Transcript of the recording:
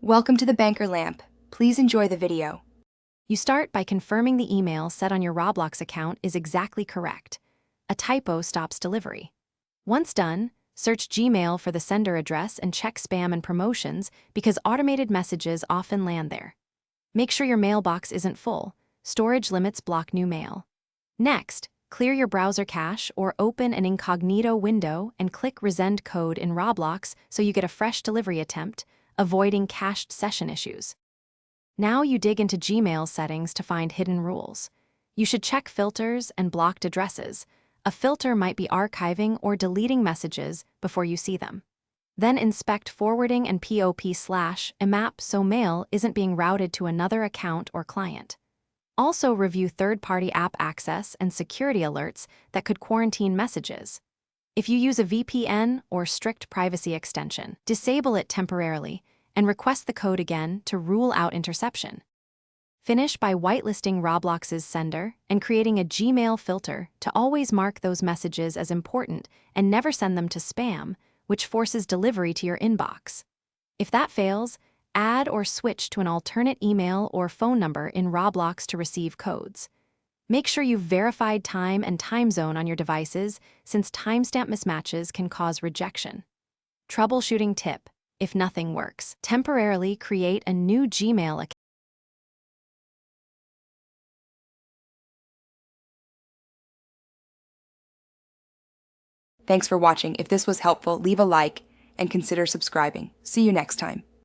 Welcome to the Banker Lamp. Please enjoy the video. You start by confirming the email set on your Roblox account is exactly correct. A typo stops delivery. Once done, search Gmail for the sender address and check spam and promotions because automated messages often land there. Make sure your mailbox isn't full. Storage limits block new mail. Next, clear your browser cache or open an incognito window and click Resend Code in Roblox so you get a fresh delivery attempt, avoiding cached session issues. Now you dig into Gmail settings to find hidden rules. You should check filters and blocked addresses. A filter might be archiving or deleting messages before you see them. Then inspect forwarding and POP/IMAP so mail isn't being routed to another account or client. Also review third-party app access and security alerts that could quarantine messages. If you use a VPN or strict privacy extension, disable it temporarily and request the code again to rule out interception. Finish by whitelisting Roblox's sender and creating a Gmail filter to always mark those messages as important and never send them to spam, which forces delivery to your inbox. If that fails, add or switch to an alternate email or phone number in Roblox to receive codes. Make sure you've verified time and time zone on your devices, since timestamp mismatches can cause rejection. Troubleshooting tip: if nothing works, temporarily create a new Gmail account. Thanks for watching. If this was helpful, leave a like and consider subscribing. See you next time.